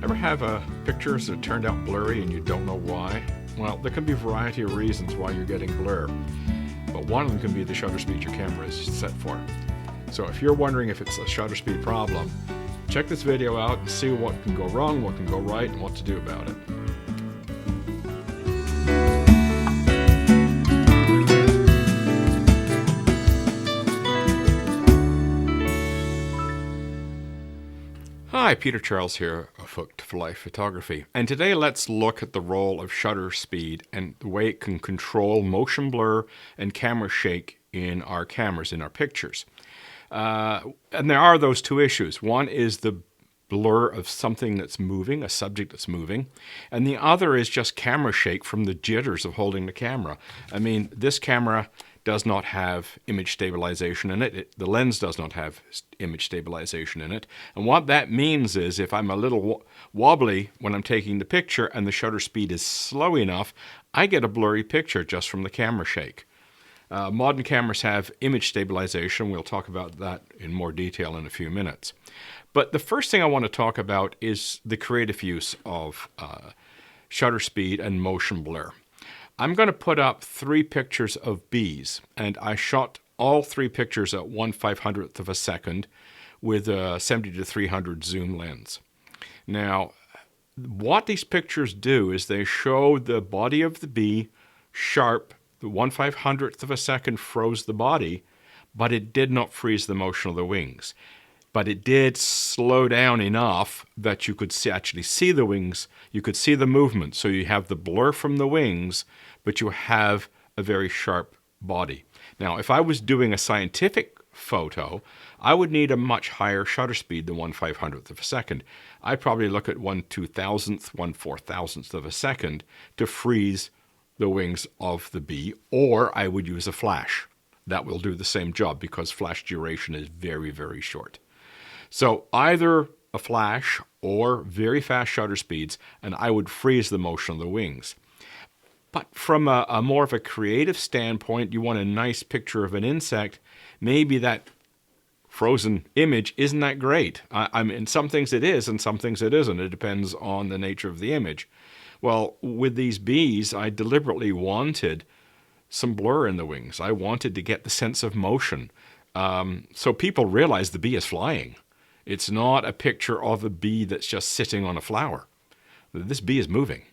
Ever have pictures that turned out blurry and you don't know why? Well, there can be a variety of reasons why you're getting blur, but one of them can be the shutter speed your camera is set for. So if you're wondering if it's a shutter speed problem, check this video out and see what can go wrong, what can go right, and what to do about it. Hi, Peter Charles here of Hooked for Life Photography, and today let's look at the role of shutter speed and the way it can control motion blur and camera shake in our cameras, in our pictures. And there are those two issues. One is the blur of something that's moving, a subject that's moving, and the other is just camera shake from the jitters of holding the camera. I mean, this camera does not have image stabilization in it. The lens does not have image stabilization in it. And what that means is if I'm a little wobbly when I'm taking the picture and the shutter speed is slow enough, I get a blurry picture just from the camera shake. Modern cameras have image stabilization. We'll talk about that in more detail in a few minutes. But the first thing I want to talk about is the creative use of shutter speed and motion blur. I'm going to put up 3 pictures of bees, and I shot all 3 pictures at 1/500th of a second with a 70 to 300 zoom lens. Now, what these pictures do is they show the body of the bee sharp. The 1/500th of a second froze the body, but it did not freeze the motion of the wings. But it did slow down enough that you could actually see the wings, you could see the movement. So you have the blur from the wings, but you have a very sharp body. Now, if I was doing a scientific photo, I would need a much higher shutter speed than 1/500th of a second. I'd probably look at 1/2000th, 1/4000th of a second to freeze the wings of the bee, or I would use a flash. That will do the same job because flash duration is very, very short. So either a flash or very fast shutter speeds, and I would freeze the motion of the wings. But from a more of a creative standpoint, you want a nice picture of an insect, maybe that frozen image isn't that great. I mean, some things it is and some things it isn't. It depends on the nature of the image. Well, with these bees, I deliberately wanted some blur in the wings. I wanted to get the sense of motion. So people realize the bee is flying. It's not a picture of a bee that's just sitting on a flower. This bee is moving.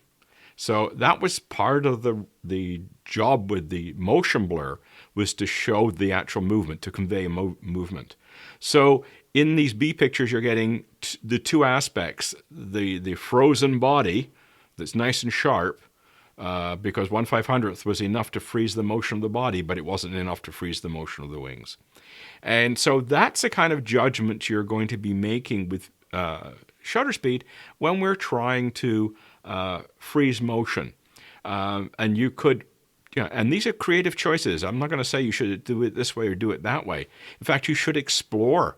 So that was part of the job with the motion blur, was to show the actual movement, to convey movement. So in these bee pictures, you're getting the two aspects, the frozen body that's nice and sharp, because 1/500th was enough to freeze the motion of the body, but it wasn't enough to freeze the motion of the wings. And so that's the kind of judgment you're going to be making with shutter speed when we're trying to freeze motion. And you could, and these are creative choices. I'm not going to say you should do it this way or do it that way. In fact, you should explore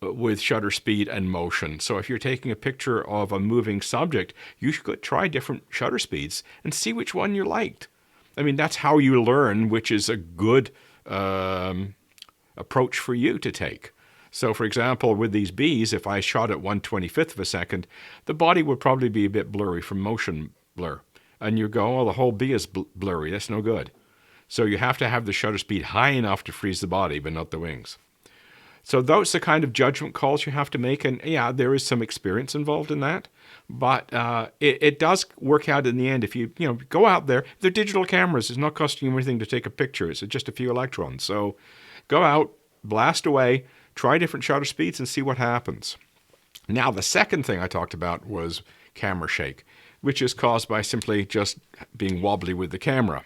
with shutter speed and motion. So if you're taking a picture of a moving subject, you should try different shutter speeds and see which one you liked. I mean, that's how you learn which is a good approach for you to take. So for example, with these bees, if I shot at 1/25th of a second, the body would probably be a bit blurry from motion blur. And you go, oh, the whole bee is blurry. That's no good. So you have to have the shutter speed high enough to freeze the body, but not the wings. So those are the kind of judgment calls you have to make. And yeah, there is some experience involved in that. But it does work out in the end. If you go out there, they're digital cameras. It's not costing you anything to take a picture. It's just a few electrons. So go out, blast away, try different shutter speeds and see what happens. Now, the second thing I talked about was camera shake, which is caused by simply just being wobbly with the camera.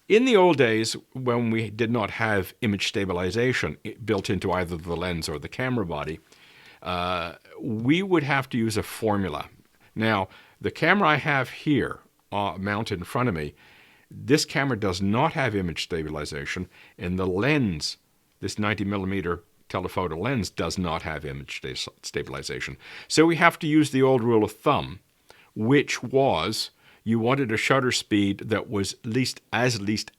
In the old days, when we did not have image stabilization built into either the lens or the camera body, we would have to use a formula. Now, the camera I have here mounted in front of me, this camera does not have image stabilization, and the lens, this 90mm telephoto lens, does not have image stabilization. So we have to use the old rule of thumb, which was you wanted a shutter speed that was at least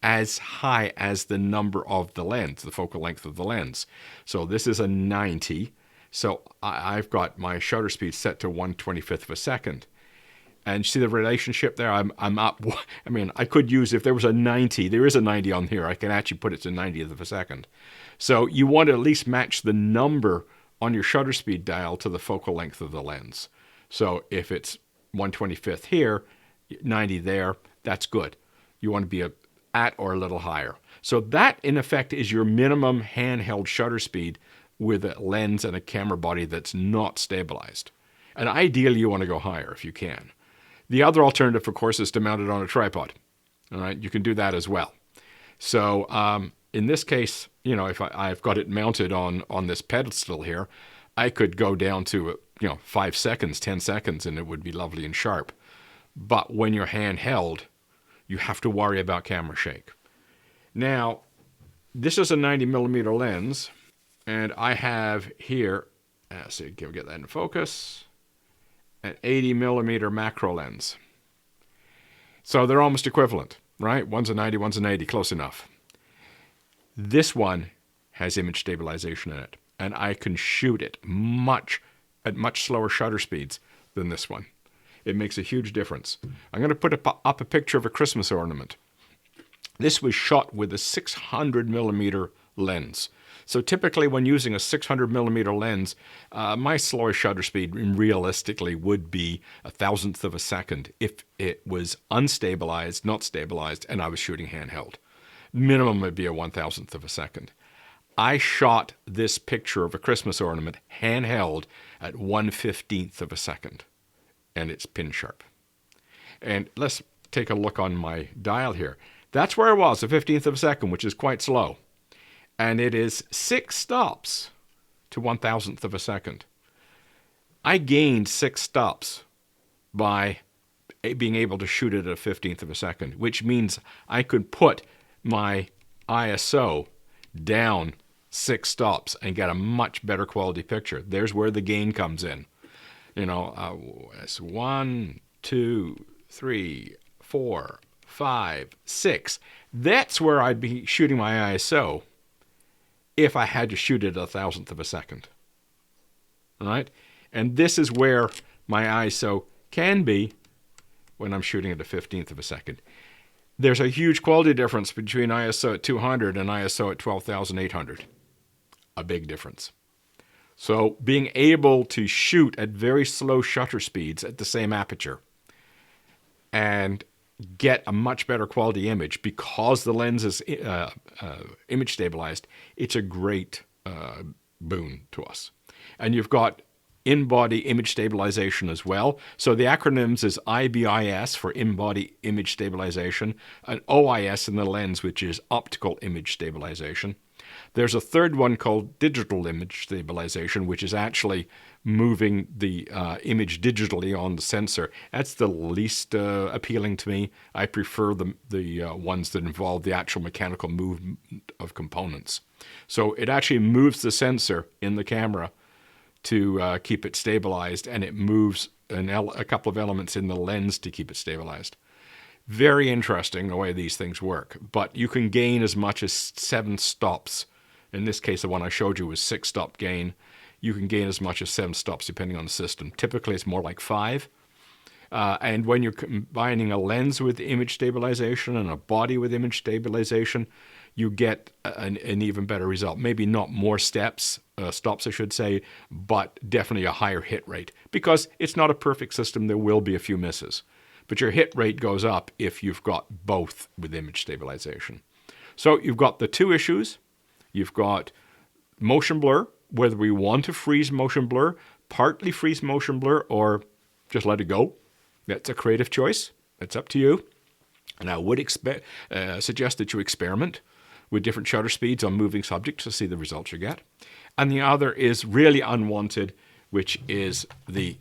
as high as the number of the lens, the focal length of the lens. So this is a 90. So I've got my shutter speed set to 1/25th of a second. And see the relationship there? I'm up. I mean, I could use, if there was a 90, there is a 90 on here. I can actually put it to 90th of a second. So you want to at least match the number on your shutter speed dial to the focal length of the lens. So if it's 1/25th here, 90 there, that's good. You want to be at or a little higher. So that, in effect, is your minimum handheld shutter speed with a lens and a camera body that's not stabilized. And ideally, you want to go higher if you can. The other alternative, of course, is to mount it on a tripod. All right, you can do that as well. So in this case, if I've got it mounted on this pedestal here, I could go down to 5 seconds, 10 seconds, and it would be lovely and sharp. But when you're handheld, you have to worry about camera shake. Now, this is a 90mm lens, and I have here, let's see, can we get that in focus? An 80mm macro lens. So they're almost equivalent, right? One's a 90, one's an 80, close enough. This one has image stabilization in it, and I can shoot it at much slower shutter speeds than this one. It makes a huge difference. I'm going to put up a picture of a Christmas ornament. This was shot with a 600mm lens. So typically when using a 600mm lens, my slowest shutter speed realistically would be 1,000th of a second if it was unstabilized, not stabilized, and I was shooting handheld. Minimum would be a 1,000th of a second. I shot this picture of a Christmas ornament handheld at 1/15th of a second, and it's pin sharp. And let's take a look on my dial here. That's where I was, a 15th of a second, which is quite slow. And it is 6 stops to 1,000th of a second. I gained 6 stops by being able to shoot it at a 15th of a second, which means I could put my ISO down 6 stops and get a much better quality picture. There's where the gain comes in. It's 1, 2, 3, 4, 5, 6. That's where I'd be shooting my ISO if I had to shoot it at 1,000th of a second. All right? And this is where my ISO can be when I'm shooting at a 15th of a second. There's a huge quality difference between ISO at 200 and ISO at 12,800. A big difference. So being able to shoot at very slow shutter speeds at the same aperture and get a much better quality image because the lens is image stabilized, it's a great boon to us. And you've got in-body image stabilization as well. So the acronyms is IBIS for in-body image stabilization, and OIS in the lens, which is optical image stabilization. There's a third one called digital image stabilization, which is actually moving the image digitally on the sensor. That's the least appealing to me. I prefer the ones that involve the actual mechanical movement of components. So it actually moves the sensor in the camera to keep it stabilized, and it moves a couple of elements in the lens to keep it stabilized. Very interesting the way these things work, but you can gain as much as 7 stops. In this case, the one I showed you was 6-stop gain. You can gain as much as 7 stops depending on the system. Typically, it's more like 5. And when you're combining a lens with image stabilization and a body with image stabilization, you get an even better result. Maybe not more stops, I should say, but definitely a higher hit rate. Because it's not a perfect system, there will be a few misses. But your hit rate goes up if you've got both with image stabilization. So you've got the 2 issues. You've got motion blur, whether we want to freeze motion blur, partly freeze motion blur, or just let it go. That's a creative choice. It's up to you. And I would suggest that you experiment with different shutter speeds on moving subjects to see the results you get. And the other is really unwanted, which is the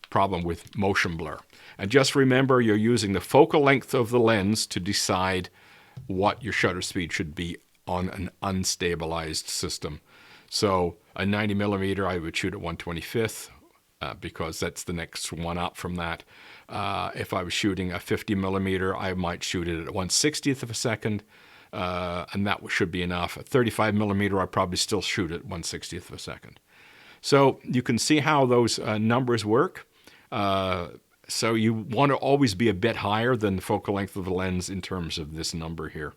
problem with motion blur. And just remember, you're using the focal length of the lens to decide what your shutter speed should be on an unstabilized system. So a 90mm, I would shoot at 1/25th because that's the next one up from that. If I was shooting a 50mm, I might shoot it at 1/60th of a second, and that should be enough. A 35mm, I'd probably still shoot at 1/60th of a second. So you can see how those numbers work. So you want to always be a bit higher than the focal length of the lens in terms of this number here.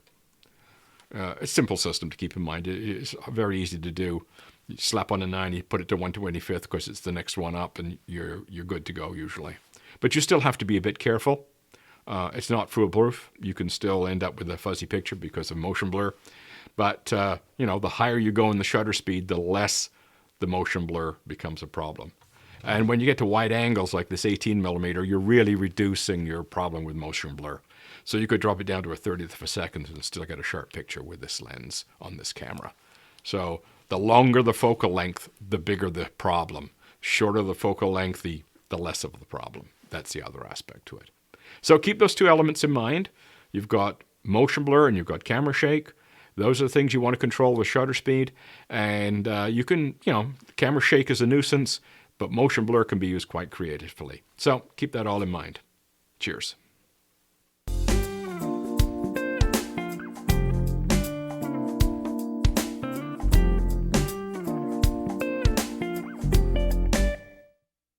It's a simple system to keep in mind. It's very easy to do. You slap on a 9, you put it to 1/25th because it's the next one up, and you're good to go usually. But you still have to be a bit careful. It's not foolproof. You can still end up with a fuzzy picture because of motion blur. But, the higher you go in the shutter speed, the less the motion blur becomes a problem. And when you get to wide angles like this 18 millimeter, you're really reducing your problem with motion blur. So you could drop it down to a 30th of a second and still get a sharp picture with this lens on this camera. So the longer the focal length, the bigger the problem. Shorter the focal length, the less of the problem. That's the other aspect to it. So keep those two elements in mind. You've got motion blur and you've got camera shake. Those are the things you want to control with shutter speed. And you can, camera shake is a nuisance, but motion blur can be used quite creatively. So keep that all in mind. Cheers.